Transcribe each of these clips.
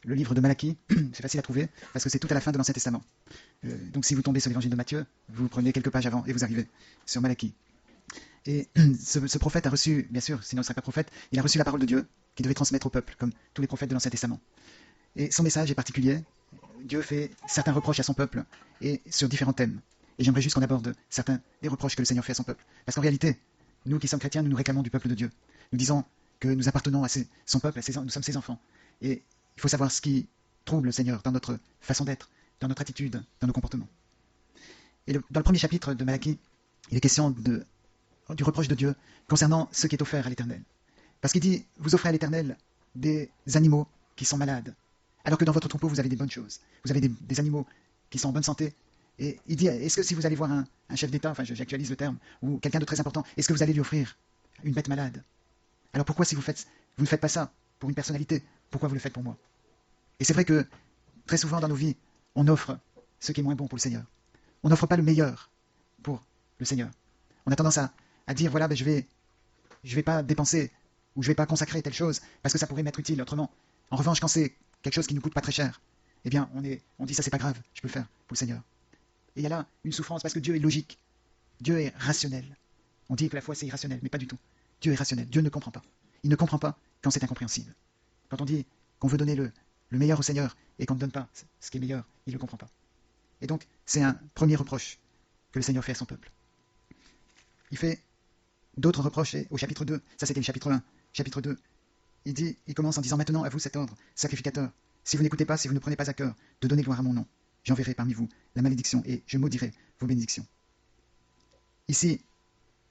le livre de Malachie. C'est facile à trouver, parce que c'est tout à la fin de l'Ancien Testament. Donc si vous tombez sur l'évangile de Matthieu, vous prenez quelques pages avant et vous arrivez sur Malachie. Et ce prophète a reçu, bien sûr, sinon il ne serait pas prophète, il a reçu la parole de Dieu, qu'il devait transmettre au peuple, comme tous les prophètes de l'Ancien Testament. Et son message est particulier. Dieu fait certains reproches à son peuple, et sur différents thèmes. Et j'aimerais juste qu'on aborde certains des reproches que le Seigneur fait à son peuple. Parce qu'en réalité, nous qui sommes chrétiens, nous nous réclamons du peuple de Dieu. Nous disons que nous appartenons à son peuple, nous sommes ses enfants. Et il faut savoir ce qui trouble le Seigneur dans notre façon d'être, dans notre attitude, dans nos comportements. Et dans le premier chapitre de Malachie, il est question du reproche de Dieu concernant ce qui est offert à l'Éternel. Parce qu'il dit, vous offrez à l'Éternel des animaux qui sont malades, alors que dans votre troupeau, vous avez des bonnes choses. Vous avez des animaux qui sont en bonne santé. Et il dit, est-ce que si vous allez voir un chef d'État, enfin j'actualise le terme, ou quelqu'un de très important, est-ce que vous allez lui offrir une bête malade? Alors pourquoi si vous ne faites pas ça pour une personnalité, pourquoi vous le faites pour moi? Et c'est vrai que très souvent dans nos vies, on offre ce qui est moins bon pour le Seigneur. On n'offre pas le meilleur pour le Seigneur. On a tendance à dire, voilà, ben, je vais pas dépenser ou je vais pas consacrer telle chose parce que ça pourrait m'être utile autrement. En revanche, quand c'est quelque chose qui nous coûte pas très cher, eh bien, on dit ça c'est pas grave, je peux le faire pour le Seigneur. Et il y a là une souffrance parce que Dieu est logique, Dieu est rationnel. On dit que la foi c'est irrationnel, mais pas du tout. Dieu est rationnel, Dieu ne comprend pas. Il ne comprend pas quand c'est incompréhensible. Quand on dit qu'on veut donner le meilleur au Seigneur et qu'on ne donne pas ce qui est meilleur, il ne le comprend pas. Et donc, c'est un premier reproche que le Seigneur fait à son peuple. Il fait d'autres reproches au chapitre 2. Ça, c'était le chapitre 1. Chapitre 2, il commence en disant, maintenant, à vous cet ordre, sacrificateur, si vous n'écoutez pas, si vous ne prenez pas à cœur de donner gloire à mon nom, j'enverrai parmi vous la malédiction et je maudirai vos bénédictions. Ici,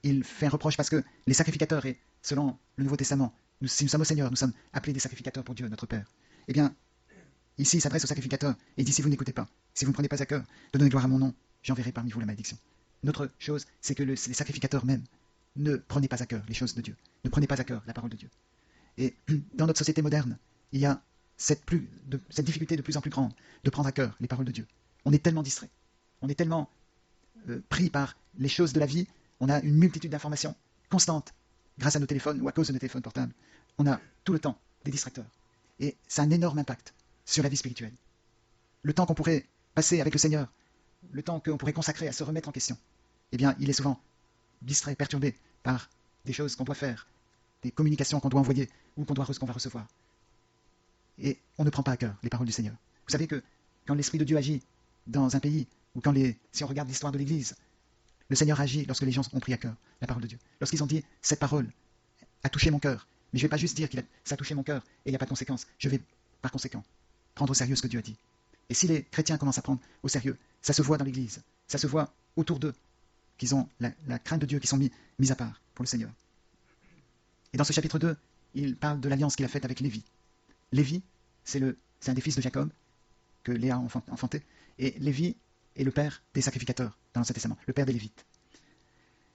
il fait un reproche parce que les sacrificateurs, et selon le Nouveau Testament, si nous sommes au Seigneur, nous sommes appelés des sacrificateurs pour Dieu, notre Père. Eh bien, ici, il s'adresse aux sacrificateurs et il dit, si vous n'écoutez pas, si vous ne prenez pas à cœur de donner gloire à mon nom, j'enverrai parmi vous la malédiction. Une autre chose, c'est que les sacrificateurs même ne prenez pas à cœur les choses de Dieu, ne prenez pas à cœur la parole de Dieu. Et dans notre société moderne, il y a cette difficulté de plus en plus grande de prendre à cœur les paroles de Dieu. On est tellement distrait, on est tellement pris par les choses de la vie, on a une multitude d'informations constantes grâce à nos téléphones ou à cause de nos téléphones portables. On a tout le temps des distracteurs. Et ça a un énorme impact sur la vie spirituelle. Le temps qu'on pourrait passer avec le Seigneur, le temps qu'on pourrait consacrer à se remettre en question, eh bien, il est souvent distrait, perturbé par des choses qu'on doit faire, des communications qu'on doit envoyer ou qu'on va recevoir. Et on ne prend pas à cœur les paroles du Seigneur. Vous savez que quand l'Esprit de Dieu agit dans un pays, ou si on regarde l'histoire de l'Église, le Seigneur agit lorsque les gens ont pris à cœur la parole de Dieu. Lorsqu'ils ont dit, cette parole a touché mon cœur, mais je ne vais pas juste dire que ça a touché mon cœur et il n'y a pas de conséquences. Je vais, par conséquent, prendre au sérieux ce que Dieu a dit. Et si les chrétiens commencent à prendre au sérieux, ça se voit dans l'Église, ça se voit autour d'eux, qu'ils ont la crainte de Dieu, qui sont mis à part pour le Seigneur. Et dans ce chapitre 2, il parle de l'alliance qu'il a faite avec Lévi. Lévi, c'est un des fils de Jacob, que Léa a enfanté, et Lévi est le père des sacrificateurs dans l'Ancien Testament, le père des Lévites.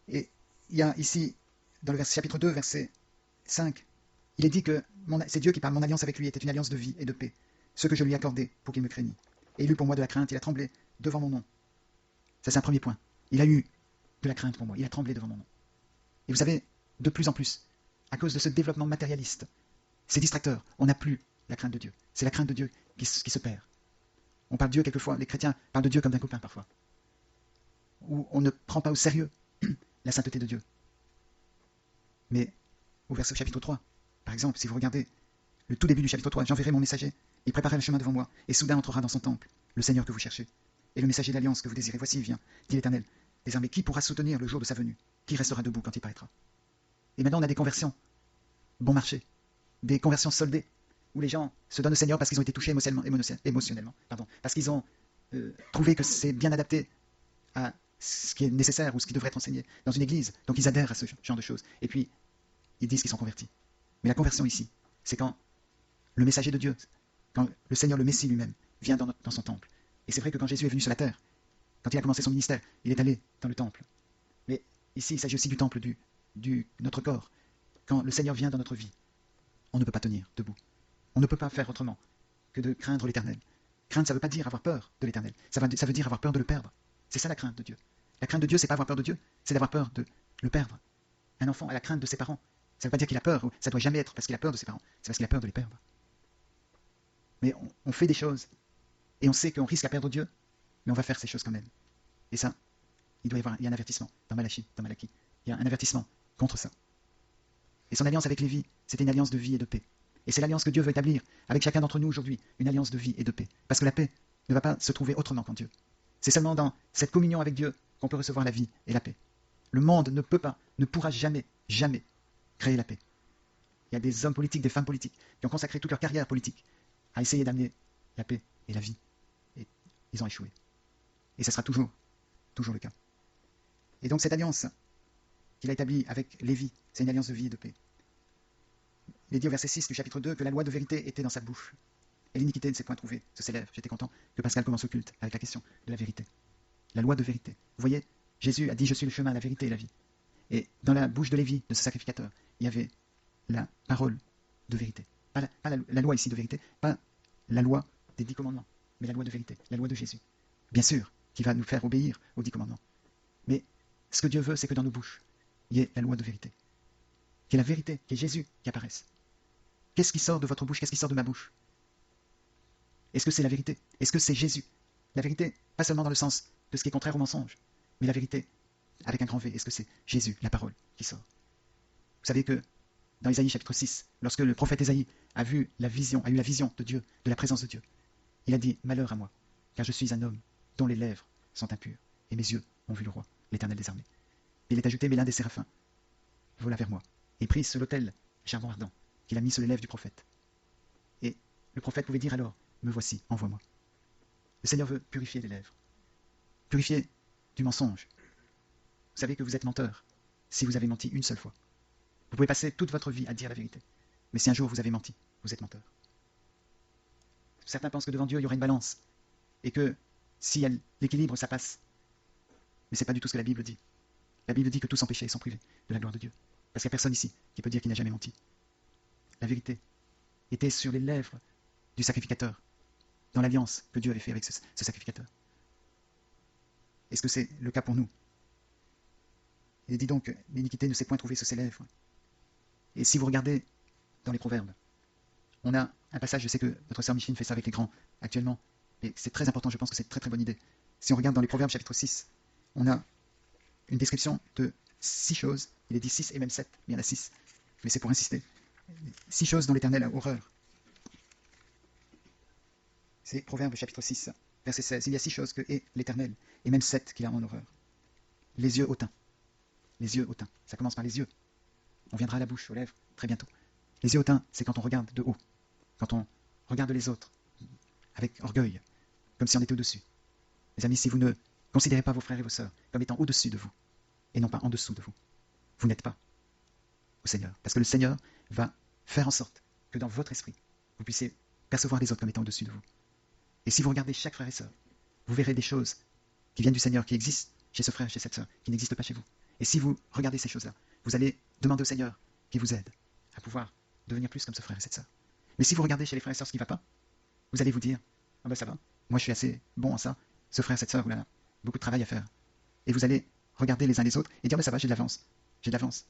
Et il y a ici, dans le chapitre 2, verset 5, il est dit que c'est Dieu qui parle, mon alliance avec lui était une alliance de vie et de paix, ce que je lui ai accordé pour qu'il me craignît. Et il eut pour moi de la crainte, il a tremblé devant mon nom. Ça, c'est un premier point. Il a eu de la crainte pour moi, il a tremblé devant mon nom. Et vous savez, de plus en plus, à cause de ce développement matérialiste, ces distracteurs, on n'a plus la crainte de Dieu. C'est la crainte de Dieu qui se perd. On parle de Dieu quelquefois, les chrétiens parlent de Dieu comme d'un copain parfois. Où on ne prend pas au sérieux la sainteté de Dieu. Mais au verset chapitre 3, par exemple, si vous regardez le tout début du chapitre 3, j'enverrai mon messager, il préparera le chemin devant moi, et soudain entrera dans son temple le Seigneur que vous cherchez. Et le messager d'alliance que vous désirez, voici il vient, dit l'Éternel. Des armées, qui pourra soutenir le jour de sa venue? Qui restera debout quand il paraîtra? Et maintenant on a des conversions, bon marché, des conversions soldées, où les gens se donnent au Seigneur parce qu'ils ont été touchés émotionnellement, parce qu'ils ont trouvé que c'est bien adapté à ce qui est nécessaire ou ce qui devrait être enseigné dans une église. Donc ils adhèrent à ce genre de choses. Et puis, ils disent qu'ils sont convertis. Mais la conversion ici, c'est quand le messager de Dieu, quand le Seigneur, le Messie lui-même, vient dans son temple. Et c'est vrai que quand Jésus est venu sur la terre, quand il a commencé son ministère, il est allé dans le temple. Mais ici, il s'agit aussi du temple de notre corps. Quand le Seigneur vient dans notre vie, on ne peut pas tenir debout. On ne peut pas faire autrement que de craindre l'Éternel. Craindre, ça ne veut pas dire avoir peur de l'Éternel. Ça veut dire avoir peur de le perdre. C'est ça la crainte de Dieu. La crainte de Dieu, c'est pas avoir peur de Dieu, c'est d'avoir peur de le perdre. Un enfant a la crainte de ses parents. Ça ne veut pas dire qu'il a peur, ou ça ne doit jamais être parce qu'il a peur de ses parents, c'est parce qu'il a peur de les perdre. Mais on fait des choses, et on sait qu'on risque à perdre Dieu, mais on va faire ces choses quand même. Et ça, il y a un avertissement dans Malachie, dans Malachie. Il y a un avertissement contre ça. Et son alliance avec Lévi, c'était une alliance de vie et de paix. Et c'est l'alliance que Dieu veut établir avec chacun d'entre nous aujourd'hui, une alliance de vie et de paix. Parce que la paix ne va pas se trouver autrement qu'en Dieu. C'est seulement dans cette communion avec Dieu qu'on peut recevoir la vie et la paix. Le monde ne peut pas, ne pourra jamais, jamais créer la paix. Il y a des hommes politiques, des femmes politiques, qui ont consacré toute leur carrière politique à essayer d'amener la paix et la vie. Et ils ont échoué. Et ce sera toujours le cas. Et donc cette alliance qu'il a établie avec Lévi, c'est une alliance de vie et de paix. Il est dit au verset 6 du chapitre 2 que la loi de vérité était dans sa bouche. Et l'iniquité ne s'est point trouvée, ce s'élève. J'étais content que Pascal commence le culte avec la question de la vérité. La loi de vérité. Vous voyez, Jésus a dit « Je suis le chemin, la vérité et la vie ». Et dans la bouche de Lévi, de ce sacrificateur, il y avait la parole de vérité. Pas la loi ici de vérité, pas la loi des 10 commandements, mais la loi de vérité, la loi de Jésus. Bien sûr, qui va nous faire obéir aux 10 commandements. Mais ce que Dieu veut, c'est que dans nos bouches, il y ait la loi de vérité. Qu'il y ait la vérité, qu'il y ait Jésus qui apparaisse. Qu'est-ce qui sort de votre bouche? Qu'est-ce qui sort de ma bouche? Est-ce que c'est la vérité? Est-ce que c'est Jésus? La vérité, pas seulement dans le sens de ce qui est contraire au mensonge, mais la vérité avec un grand V. Est-ce que c'est Jésus, la parole, qui sort? Vous savez que dans Isaïe chapitre 6, lorsque le prophète Isaïe a eu la vision de Dieu, de la présence de Dieu, il a dit « Malheur à moi, car je suis un homme dont les lèvres sont impures, et mes yeux ont vu le roi, l'Éternel des armées. » Il est ajouté « Mais l'un des séraphins vola vers moi, et prit sur l'autel charbon ardent, qu'il a mis sur les lèvres du prophète. » Et le prophète pouvait dire alors « Me voici, envoie-moi. » Le Seigneur veut purifier les lèvres, purifier du mensonge. Vous savez que vous êtes menteur si vous avez menti une seule fois. Vous pouvez passer toute votre vie à dire la vérité. Mais si un jour vous avez menti, vous êtes menteur. Certains pensent que devant Dieu, il y aura une balance. Et que s'il y a l'équilibre, ça passe. Mais ce n'est pas du tout ce que la Bible dit. La Bible dit que tous sans péché sont privés de la gloire de Dieu. Parce qu'il n'y a personne ici qui peut dire qu'il n'a jamais menti. La vérité était sur les lèvres du sacrificateur, dans l'alliance que Dieu avait fait avec ce sacrificateur. Est-ce que c'est le cas pour nous? Il dit donc, l'iniquité ne s'est point trouvée sur ses lèvres. Et si vous regardez dans les proverbes, on a un passage, je sais que notre sœur Micheline fait ça avec les grands actuellement, et c'est très important, je pense que c'est une très très bonne idée. Si on regarde dans les proverbes chapitre 6, on a une description de 6 choses, il est dit 6 et même 7, mais il y en a 6, mais c'est pour insister. 6 choses dont l'Éternel a horreur. C'est Proverbes chapitre 6, verset 16. Il y a 6 choses que est l'Éternel, et même 7 qu'il a en horreur. Les yeux hautains. Les yeux hautains. Ça commence par les yeux. On viendra à la bouche, aux lèvres, très bientôt. Les yeux hautains, c'est quand on regarde de haut. Quand on regarde les autres, avec orgueil, comme si on était au-dessus. Mes amis, si vous ne considérez pas vos frères et vos sœurs comme étant au-dessus de vous, et non pas en dessous de vous, vous n'êtes pas au Seigneur. Parce que le Seigneur va faire en sorte que dans votre esprit, vous puissiez percevoir les autres comme étant au-dessus de vous. Et si vous regardez chaque frère et sœur, vous verrez des choses qui viennent du Seigneur, qui existent chez ce frère, chez cette sœur, qui n'existent pas chez vous. Et si vous regardez ces choses-là, vous allez demander au Seigneur qu'il vous aide à pouvoir devenir plus comme ce frère et cette sœur. Mais si vous regardez chez les frères et sœurs ce qui ne va pas, vous allez vous dire « Ah ben ça va, moi je suis assez bon en ça, ce frère, cette sœur, oulala, beaucoup de travail à faire. » Et vous allez regarder les uns les autres et dire « Ben ça va, j'ai de l'avance, j'ai de l'avance.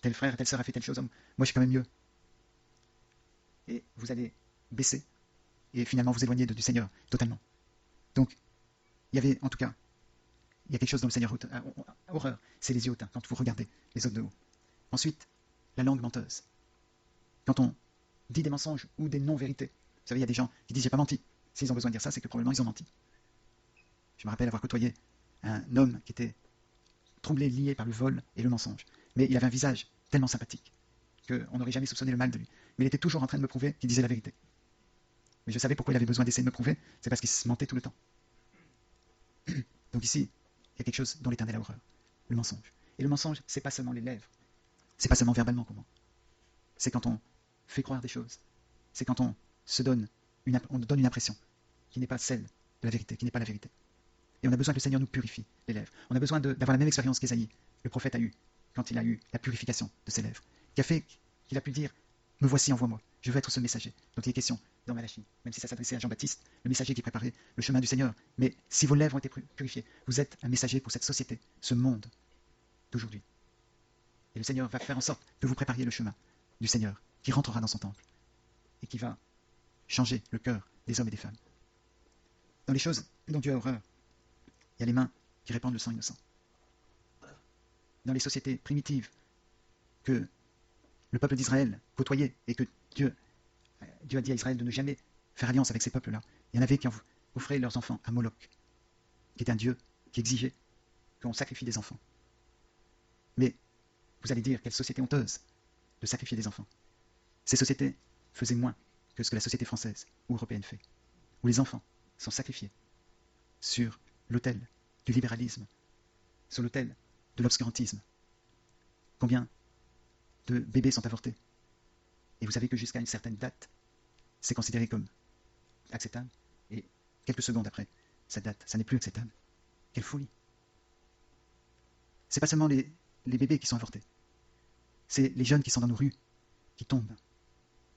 Tel frère, telle sœur a fait telle chose, moi je suis quand même mieux. » Et vous allez baisser et finalement vous éloigner du Seigneur totalement. Donc, il y avait en tout cas, il y a quelque chose dont le Seigneur a horreur, c'est les yeux hautains, quand vous regardez les autres de haut. Ensuite, la langue menteuse. Quand on dit des mensonges ou des non-vérités. Vous savez, il y a des gens qui disent « j'ai pas menti ». S'ils ont besoin de dire ça, c'est que probablement ils ont menti. Je me rappelle avoir côtoyé un homme qui était troublé, lié par le vol et le mensonge. Mais il avait un visage tellement sympathique qu'on n'aurait jamais soupçonné le mal de lui. Mais il était toujours en train de me prouver qu'il disait la vérité. Mais je savais pourquoi il avait besoin d'essayer de me prouver, c'est parce qu'il se mentait tout le temps. Donc ici, il y a quelque chose dont l'Éternel a horreur, le mensonge. Et le mensonge, c'est pas seulement les lèvres, c'est pas seulement verbalement comment. C'est quand on fait croire des choses, c'est quand on donne une impression qui n'est pas celle de la vérité, qui n'est pas la vérité. Et on a besoin que le Seigneur nous purifie les lèvres. On a besoin d'avoir la même expérience qu'Ésaïe, le prophète a eu, quand il a eu la purification de ses lèvres, qui a fait qu'il a pu dire « Me voici, envoie-moi, je veux être ce messager ». Donc il est question dans Malachie, même si ça s'adressait à Jean-Baptiste, le messager qui préparait le chemin du Seigneur. Mais si vos lèvres ont été purifiées, vous êtes un messager pour cette société, ce monde d'aujourd'hui. Et le Seigneur va faire en sorte que vous prépariez le chemin du Seigneur, qui rentrera dans son temple, et qui va changer le cœur des hommes et des femmes. Dans les choses dont Dieu a horreur, il y a les mains qui répandent le sang innocent. Dans les sociétés primitives que le peuple d'Israël côtoyait et que Dieu a dit à Israël de ne jamais faire alliance avec ces peuples-là, il y en avait qui offraient leurs enfants à Moloch, qui était un dieu qui exigeait qu'on sacrifie des enfants. Mais vous allez dire, quelle société honteuse de sacrifier des enfants. Ces sociétés faisaient moins que ce que la société française ou européenne fait, où les enfants sont sacrifiés sur l'autel du libéralisme, sur l'autel de l'obscurantisme. Combien de bébés sont avortés? Et vous savez que jusqu'à une certaine date, c'est considéré comme acceptable, et quelques secondes après cette date, ça n'est plus acceptable. Quelle folie! C'est pas seulement les bébés qui sont avortés, c'est les jeunes qui sont dans nos rues, qui tombent,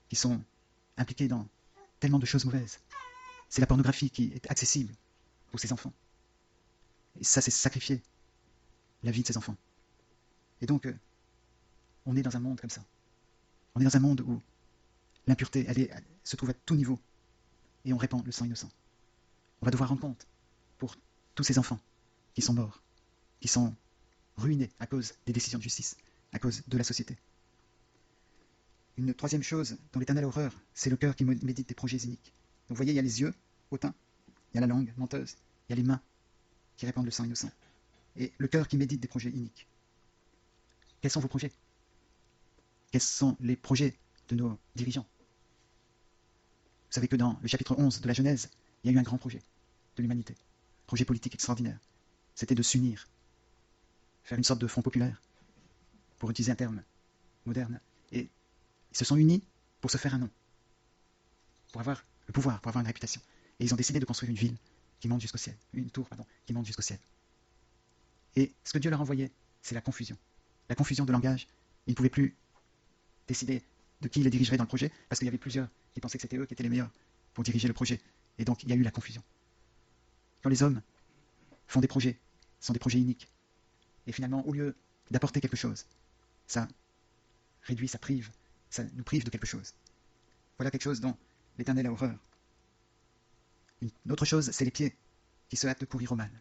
qui sont impliqués dans tellement de choses mauvaises. C'est la pornographie qui est accessible pour ces enfants. Et ça, c'est sacrifier la vie de ces enfants. Et donc, on est dans un monde comme ça. On est dans un monde où l'impureté, elle se trouve à tout niveau. Et on répand le sang innocent. On va devoir rendre compte pour tous ces enfants qui sont morts, qui sont ruinés à cause des décisions de justice, à cause de la société. Une troisième chose dont l'Éternel a horreur, c'est le cœur qui médite des projets iniques. Donc vous voyez, il y a les yeux hautains, il y a la langue menteuse, il y a les mains qui répandent le sang innocent. Et le cœur qui médite des projets iniques. Quels sont vos projets? Quels sont les projets de nos dirigeants? Vous savez que dans le chapitre 11 de la Genèse, il y a eu un grand projet de l'humanité. Projet politique extraordinaire. C'était de s'unir, faire une sorte de front populaire, pour utiliser un terme moderne. Et ils se sont unis pour se faire un nom, pour avoir le pouvoir, pour avoir une réputation. Et ils ont décidé de construire une ville qui monte jusqu'au ciel, une tour, pardon, qui monte jusqu'au ciel. Et ce que Dieu leur envoyait, c'est la confusion. La confusion de langage. Ils ne pouvaient plus décider de qui les dirigerait dans le projet, parce qu'il y avait plusieurs qui pensaient que c'était eux qui étaient les meilleurs pour diriger le projet. Et donc, il y a eu la confusion. Quand les hommes font des projets, ce sont des projets iniques. Et finalement, au lieu d'apporter quelque chose, ça réduit, ça nous prive de quelque chose. Voilà quelque chose dont l'Éternel a horreur. Une autre chose, c'est les pieds qui se hâtent de courir au mal.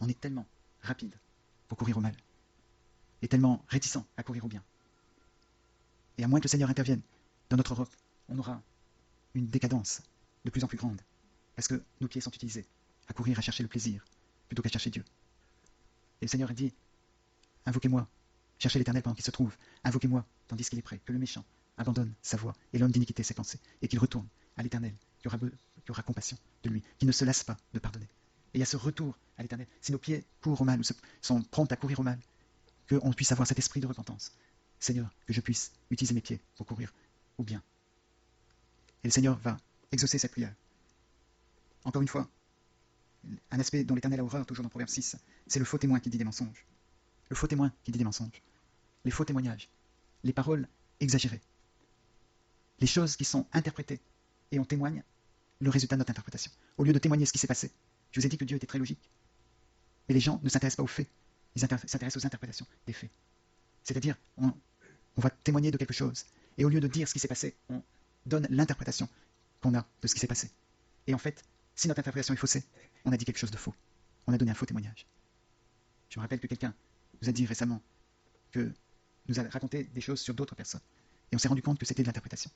On est tellement rapide pour courir au mal, et tellement réticent à courir au bien. Et à moins que le Seigneur intervienne dans notre Europe, on aura une décadence de plus en plus grande, parce que nos pieds sont utilisés à courir, à chercher le plaisir, plutôt qu'à chercher Dieu. Et le Seigneur a dit, invoquez-moi, cherchez l'Éternel pendant qu'il se trouve, invoquez-moi tandis qu'il est prêt, que le méchant abandonne sa voie et l'homme d'iniquité ses pensées, et qu'il retourne à l'Éternel, qui aura compassion de lui, qui ne se lasse pas de pardonner. Et il y a ce retour à l'Éternel. Si nos pieds courent au mal, ou sont prompts à courir au mal, qu'on puisse avoir cet esprit de repentance. Seigneur, que je puisse utiliser mes pieds pour courir au bien. Et le Seigneur va exaucer cette prière. Encore une fois, un aspect dont l'Éternel a horreur, toujours dans Proverbe 6, c'est le faux témoin qui dit des mensonges. Le faux témoin qui dit des mensonges. Les faux témoignages. Les paroles exagérées. Les choses qui sont interprétées et on témoigne le résultat de notre interprétation. Au lieu de témoigner ce qui s'est passé, je vous ai dit que Dieu était très logique. Mais les gens ne s'intéressent pas aux faits, ils s'intéressent aux interprétations des faits. C'est-à-dire, on va témoigner de quelque chose, et au lieu de dire ce qui s'est passé, on donne l'interprétation qu'on a de ce qui s'est passé. Et en fait, si notre interprétation est faussée, on a dit quelque chose de faux. On a donné un faux témoignage. Je me rappelle que quelqu'un nous a dit récemment que nous a raconté des choses sur d'autres personnes. Et on s'est rendu compte que c'était de l'interprétation.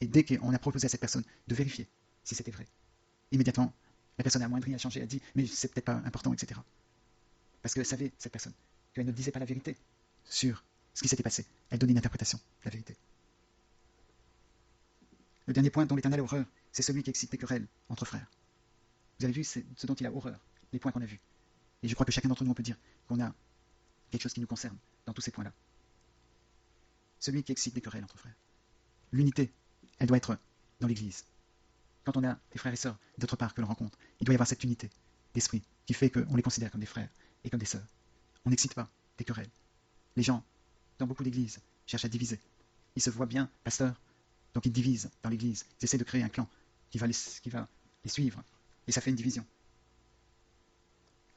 Et dès qu'on a proposé à cette personne de vérifier si c'était vrai, immédiatement, la personne a amoindri, a changé, a dit « mais c'est peut-être pas important, etc. » Parce qu'elle savait, cette personne, qu'elle ne disait pas la vérité sur ce qui s'était passé. Elle donnait une interprétation de la vérité. Le dernier point dont l'Éternel a horreur, c'est celui qui excite les querelles entre frères. Vous avez vu ce dont il a horreur, les points qu'on a vus. Et je crois que chacun d'entre nous, on peut dire qu'on a quelque chose qui nous concerne dans tous ces points-là. Celui qui excite les querelles entre frères. L'unité, elle doit être dans l'Église. Quand on a des frères et sœurs d'autre part que l'on rencontre, il doit y avoir cette unité d'esprit qui fait qu'on les considère comme des frères et comme des sœurs. On n'excite pas des querelles. Les gens, dans beaucoup d'églises, cherchent à diviser. Ils se voient bien pasteurs, donc ils divisent dans l'église. Ils essaient de créer un clan qui va les suivre. Et ça fait une division.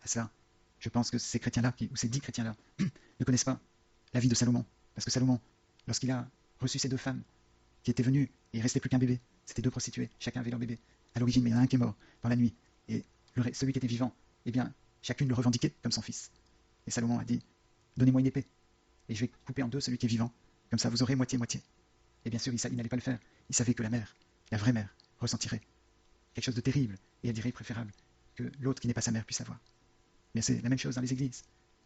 À cela, je pense que ces chrétiens-là, ou ces 10 chrétiens-là, ne connaissent pas la vie de Salomon. Parce que Salomon, lorsqu'il a reçu ces 2 femmes qui étaient venues et il ne restait plus qu'un bébé, C'était 2 prostituées, chacun avait leur bébé. À l'origine, mais il y en a un qui est mort dans la nuit. Et celui qui était vivant, eh bien, chacune le revendiquait comme son fils. Et Salomon a dit, donnez-moi une épée, et je vais couper en 2 celui qui est vivant. Comme ça, vous aurez moitié-moitié. Et bien sûr, il n'allait pas le faire. Il savait que la mère, la vraie mère, ressentirait quelque chose de terrible, et elle dirait préférable que l'autre qui n'est pas sa mère puisse avoir. Mais c'est la même chose dans les églises.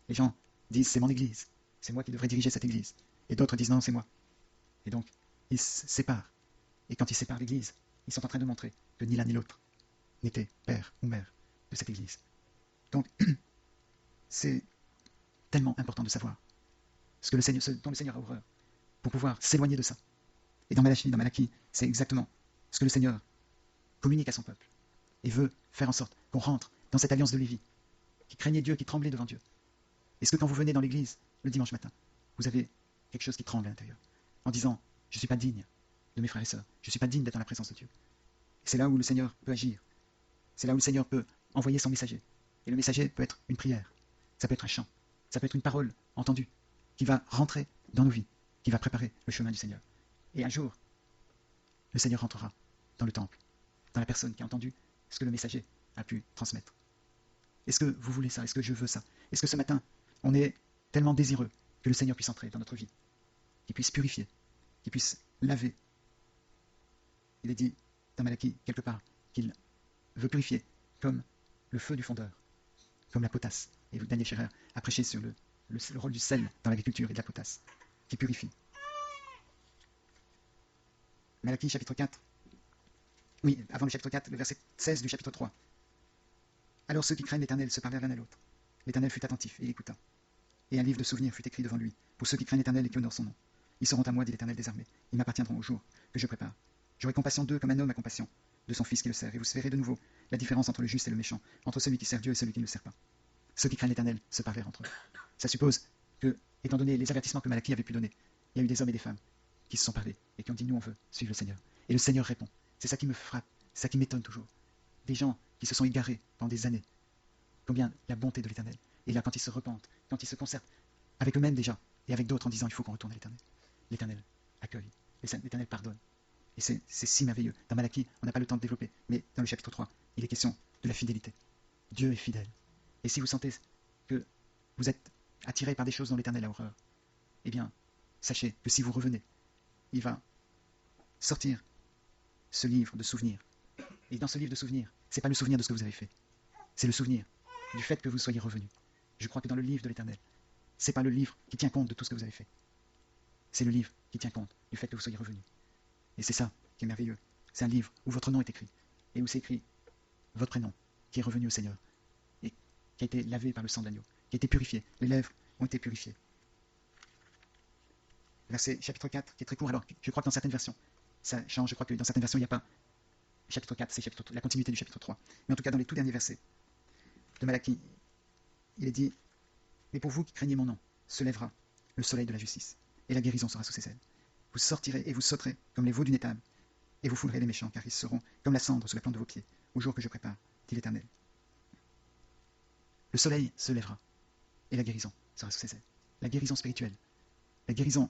Les gens disent, c'est mon église, c'est moi qui devrais diriger cette église. Et d'autres disent, non, c'est moi. Et donc, ils se séparent. Et quand ils séparent l'église, ils sont en train de montrer que ni l'un ni l'autre n'était père ou mère de cette église. Donc, c'est tellement important de savoir ce dont le Seigneur a horreur, pour pouvoir s'éloigner de ça. Et dans Malachie, c'est exactement ce que le Seigneur communique à son peuple, et veut faire en sorte qu'on rentre dans cette alliance de Lévi, qui craignait Dieu, qui tremblait devant Dieu. Est-ce que quand vous venez dans l'église, le dimanche matin, vous avez quelque chose qui tremble à l'intérieur, en disant, je ne suis pas digne de mes frères et sœurs, je ne suis pas digne d'être dans la présence de Dieu. C'est là où le Seigneur peut agir, c'est là où le Seigneur peut envoyer son messager. Et le messager peut être une prière, ça peut être un chant, ça peut être une parole entendue, qui va rentrer dans nos vies, qui va préparer le chemin du Seigneur. Et un jour, le Seigneur rentrera dans le temple, dans la personne qui a entendu ce que le messager a pu transmettre. Est-ce que vous voulez ça? Est-ce que je veux ça? Est-ce que ce matin, on est tellement désireux que le Seigneur puisse entrer dans notre vie, qu'il puisse purifier, qu'il puisse laver? Il est dit dans Malachie, quelque part, qu'il veut purifier comme le feu du fondeur, comme la potasse. Et Daniel Scherer a prêché sur le rôle du sel dans l'agriculture et de la potasse, qui purifie. Malachie chapitre 4. Oui, avant le chapitre 4, le verset 16 du chapitre 3. Alors ceux qui craignent l'Éternel se parlèrent l'un à l'autre. L'Éternel fut attentif et il écouta. Et un livre de souvenirs fut écrit devant lui, pour ceux qui craignent l'Éternel et qui honorent son nom. Ils seront à moi, dit l'Éternel des armées. Ils m'appartiendront au jour que je prépare. J'aurai compassion d'eux comme un homme a compassion de son fils qui le sert. Et vous verrez de nouveau la différence entre le juste et le méchant, entre celui qui sert Dieu et celui qui ne le sert pas. Ceux qui craignent l'Éternel se parlèrent entre eux. Ça suppose que, étant donné les avertissements que Malachie avait pu donner, il y a eu des hommes et des femmes qui se sont parlés et qui ont dit, nous on veut suivre le Seigneur. Et le Seigneur répond. C'est ça qui me frappe, c'est ça qui m'étonne toujours. Des gens qui se sont égarés pendant des années. Combien la bonté de l'Éternel. Et là, quand ils se repentent, quand ils se concertent avec eux-mêmes déjà, et avec d'autres en disant, il faut qu'on retourne à l'Éternel. L'Éternel accueille, l'Éternel pardonne. Et c'est si merveilleux. Dans Malachie, on n'a pas le temps de développer, mais dans le chapitre 3, il est question de la fidélité. Dieu est fidèle. Et si vous sentez que vous êtes attiré par des choses dont l'Éternel a horreur, eh bien, sachez que si vous revenez, il va sortir ce livre de souvenirs. Et dans ce livre de souvenirs, ce n'est pas le souvenir de ce que vous avez fait, c'est le souvenir du fait que vous soyez revenu. Je crois que dans le livre de l'Éternel, ce n'est pas le livre qui tient compte de tout ce que vous avez fait, c'est le livre qui tient compte du fait que vous soyez revenu. Et c'est ça qui est merveilleux. C'est un livre où votre nom est écrit, et où c'est écrit votre prénom, qui est revenu au Seigneur, et qui a été lavé par le sang de l'agneau, qui a été purifié. Les lèvres ont été purifiées. Verset chapitre 4, qui est très court. Alors, je crois que dans certaines versions, ça change. Je crois que dans certaines versions, il n'y a pas chapitre 4, c'est la continuité du chapitre 3. Mais en tout cas, dans les tout derniers versets de Malachie, il est dit, mais pour vous qui craignez mon nom, se lèvera le soleil de la justice, et la guérison sera sous ses ailes. Vous sortirez et vous sauterez comme les veaux d'une étable, et vous foulerez les méchants, car ils seront comme la cendre sous la plante de vos pieds, au jour que je prépare, dit l'Éternel. Le soleil se lèvera, et la guérison sera sous ses ailes. La guérison spirituelle, la guérison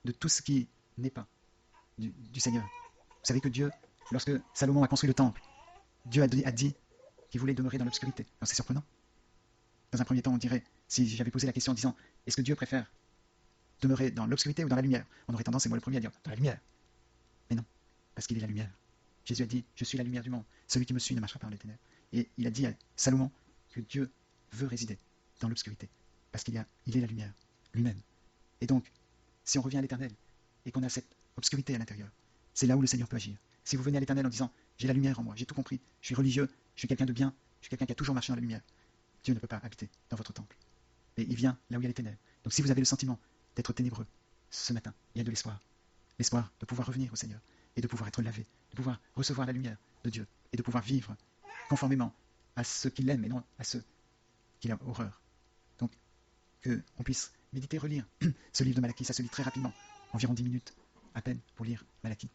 de tout ce qui n'est pas du Seigneur. Vous savez que Dieu, lorsque Salomon a construit le temple, Dieu a dit qu'il voulait demeurer dans l'obscurité. Alors c'est surprenant. Dans un premier temps, on dirait, si j'avais posé la question en disant, est-ce que Dieu préfère demeurer dans l'obscurité ou dans la lumière? On aurait tendance, c'est moi le premier à dire, dans la lumière. Mais non, parce qu'il est la lumière. Jésus a dit, je suis la lumière du monde. Celui qui me suit ne marchera pas dans les ténèbres. Et il a dit à Salomon que Dieu veut résider dans l'obscurité, parce il est la lumière lui-même. Et donc, si on revient à l'Éternel, et qu'on a cette obscurité à l'intérieur, c'est là où le Seigneur peut agir. Si vous venez à l'Éternel en disant, j'ai la lumière en moi, j'ai tout compris, je suis religieux, je suis quelqu'un de bien, je suis quelqu'un qui a toujours marché dans la lumière, Dieu ne peut pas habiter dans votre temple. Mais il vient là où il y a les ténèbres. Donc si vous avez le sentiment d'être ténébreux, ce matin, il y a de l'espoir. L'espoir de pouvoir revenir au Seigneur, et de pouvoir être lavé, de pouvoir recevoir la lumière de Dieu, et de pouvoir vivre conformément à ce qu'il aime, et non à ce qu'il a horreur. Donc, qu'on puisse méditer, relire ce livre de Malachie, ça se lit très rapidement, environ 10 minutes à peine pour lire Malachie.